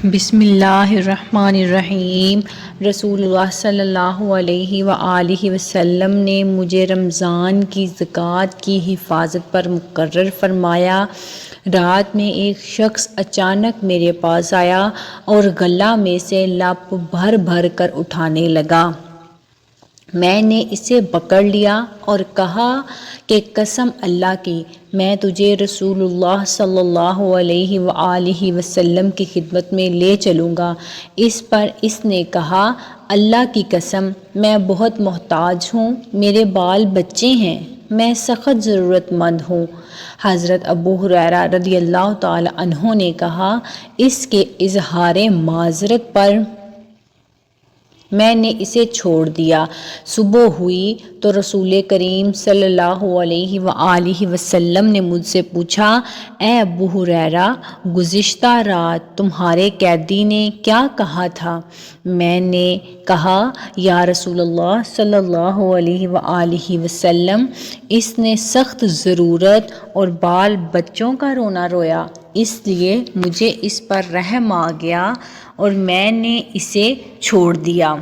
بسم اللہ الرحمن الرحیم۔ رسول اللہ صلی اللہ علیہ وآلہ وسلم نے مجھے رمضان کی زکوٰۃ کی حفاظت پر مقرر فرمایا۔ رات میں ایک شخص اچانک میرے پاس آیا اور گلہ میں سے لپ بھر بھر کر اٹھانے لگا۔ میں نے اسے پکڑ لیا اور کہا کہ قسم اللہ کی، میں تجھے رسول اللہ صلی اللہ علیہ وآلہ وسلم کی خدمت میں لے چلوں گا۔ اس پر اس نے کہا، اللہ کی قسم، میں بہت محتاج ہوں، میرے بال بچے ہیں، میں سخت ضرورت مند ہوں۔ حضرت ابو ہریرہ رضی اللہ تعالی عنہ نے کہا، اس کے اظہار معذرت پر میں نے اسے چھوڑ دیا۔ صبح ہوئی تو رسول کریم صلی اللہ علیہ وآلہ وسلم نے مجھ سے پوچھا، اے ابو ہریرہ، گزشتہ رات تمہارے قیدی نے کیا کہا تھا؟ میں نے کہا، یا رسول اللہ صلی اللہ علیہ وآلہ وسلم، اس نے سخت ضرورت اور بال بچوں کا رونا رویا، اس لیے مجھے اس پر رحم آ گیا اور میں نے اسے چھوڑ دیا۔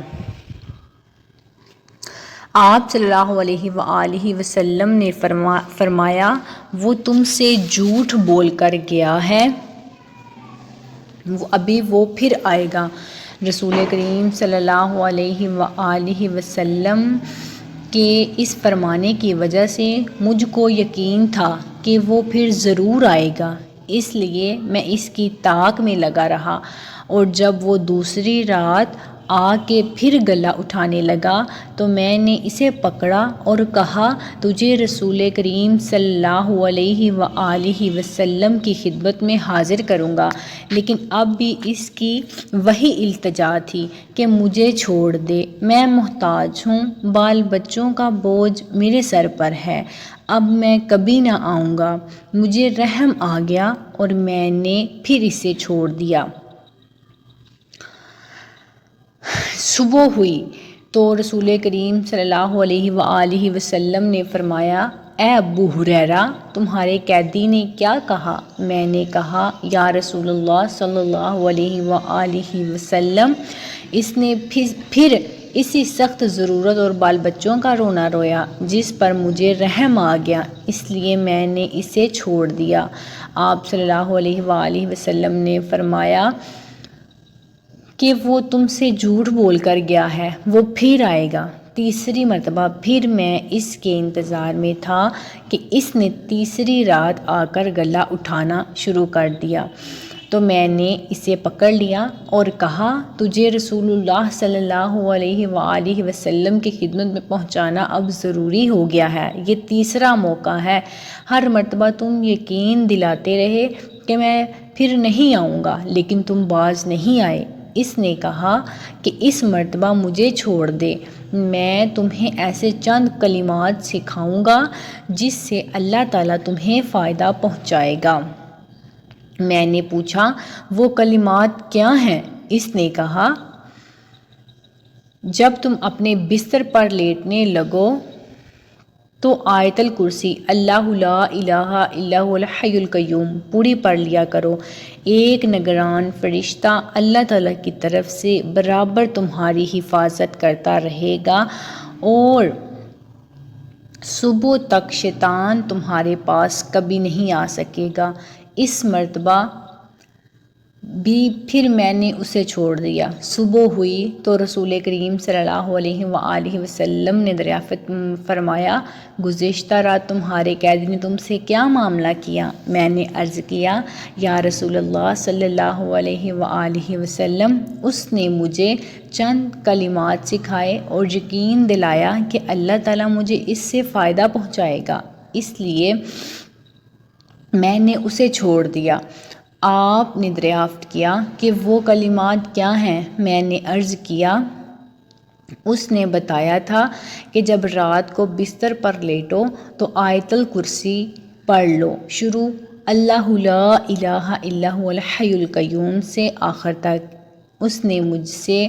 آپ صلی اللہ علیہ وآلہ وسلم نے فرمایا، وہ تم سے جھوٹ بول کر گیا ہے، ابھی وہ پھر آئے گا۔ رسول کریم صلی اللہ علیہ وآلہ وسلم کے اس فرمانے کی وجہ سے مجھ کو یقین تھا کہ وہ پھر ضرور آئے گا، اس لیے میں اس کی طاق میں لگا رہا، اور جب وہ دوسری رات آ کے پھر گلہ اٹھانے لگا تو میں نے اسے پکڑا اور کہا، تجھے رسول کریم صلی اللہ علیہ وآلہ وسلم کی خدمت میں حاضر کروں گا، لیکن اب بھی اس کی وہی التجا تھی کہ مجھے چھوڑ دے، میں محتاج ہوں، بال بچوں کا بوجھ میرے سر پر ہے، اب میں کبھی نہ آؤں گا۔ مجھے رحم آ گیا اور میں نے پھر اسے چھوڑ دیا۔ صبح ہوئی تو رسول کریم صلی اللہ علیہ وآلہ وسلم نے فرمایا، اے ابو ہریرہ، تمہارے قیدی نے کیا کہا؟ میں نے کہا، یا رسول اللہ صلی اللہ علیہ وآلہ وسلم، اس نے پھر اسی سخت ضرورت اور بال بچوں کا رونا رویا، جس پر مجھے رحم آ گیا، اس لیے میں نے اسے چھوڑ دیا۔ آپ صلی اللہ علیہ وآلہ وسلم نے فرمایا کہ وہ تم سے جھوٹ بول کر گیا ہے، وہ پھر آئے گا۔ تیسری مرتبہ پھر میں اس کے انتظار میں تھا کہ اس نے تیسری رات آ کر گلہ اٹھانا شروع کر دیا، تو میں نے اسے پکڑ لیا اور کہا، تجھے رسول اللہ صلی اللہ علیہ وآلہ وسلم کی خدمت میں پہنچانا اب ضروری ہو گیا ہے، یہ تیسرا موقع ہے، ہر مرتبہ تم یقین دلاتے رہے کہ میں پھر نہیں آؤں گا، لیکن تم باز نہیں آئے۔ اس نے کہا کہ اس مرتبہ مجھے چھوڑ دے، میں تمہیں ایسے چند کلمات سکھاؤں گا جس سے اللہ تعالیٰ تمہیں فائدہ پہنچائے گا۔ میں نے پوچھا، وہ کلمات کیا ہیں؟ اس نے کہا، جب تم اپنے بستر پر لیٹنے لگو تو آیت الکرسی، اللہ لا الہ الا هو الحی القیوم پوری پڑھ لیا کرو، ایک نگران فرشتہ اللہ تعالیٰ کی طرف سے برابر تمہاری حفاظت کرتا رہے گا اور صبح تک شیطان تمہارے پاس کبھی نہیں آ سکے گا۔ اس مرتبہ بھی پھر میں نے اسے چھوڑ دیا۔ صبح ہوئی تو رسول کریم صلی اللہ علیہ وآلہ وسلم نے دریافت فرمایا، گزشتہ رات تمہارے قیدی نے تم سے کیا معاملہ کیا؟ میں نے عرض کیا، یا رسول اللہ صلی اللہ علیہ وآلہ وسلم، اس نے مجھے چند کلمات سکھائے اور یقین دلایا کہ اللہ تعالیٰ مجھے اس سے فائدہ پہنچائے گا، اس لیے میں نے اسے چھوڑ دیا۔ آپ نے دریافت کیا کہ وہ کلمات کیا ہیں؟ میں نے عرض کیا، اس نے بتایا تھا کہ جب رات کو بستر پر لیٹو تو آیت الکرسی پڑھ لو، شروع اللہ لا الہ الا هو الحی القیوم سے آخر تک۔ اس نے مجھ سے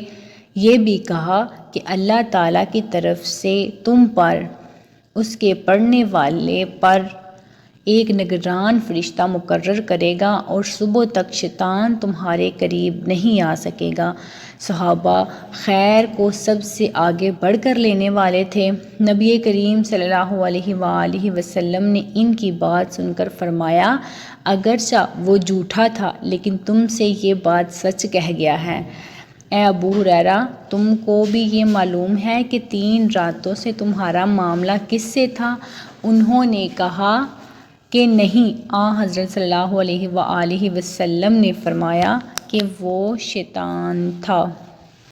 یہ بھی کہا کہ اللہ تعالیٰ کی طرف سے تم پر، اس کے پڑھنے والے پر ایک نگران فرشتہ مقرر کرے گا اور صبح تک شیطان تمہارے قریب نہیں آ سکے گا۔ صحابہ خیر کو سب سے آگے بڑھ کر لینے والے تھے۔ نبی کریم صلی اللہ علیہ وآلہ وسلم نے ان کی بات سن کر فرمایا، اگرچہ وہ جھوٹا تھا لیکن تم سے یہ بات سچ کہہ گیا ہے۔ اے ابو ہریرہ، تم کو بھی یہ معلوم ہے کہ 3 راتوں سے تمہارا معاملہ کس سے تھا؟ انہوں نے کہا کہ نہیں۔ حضرت صلی اللہ علیہ وآلہ وسلم نے فرمایا کہ وہ شیطان تھا۔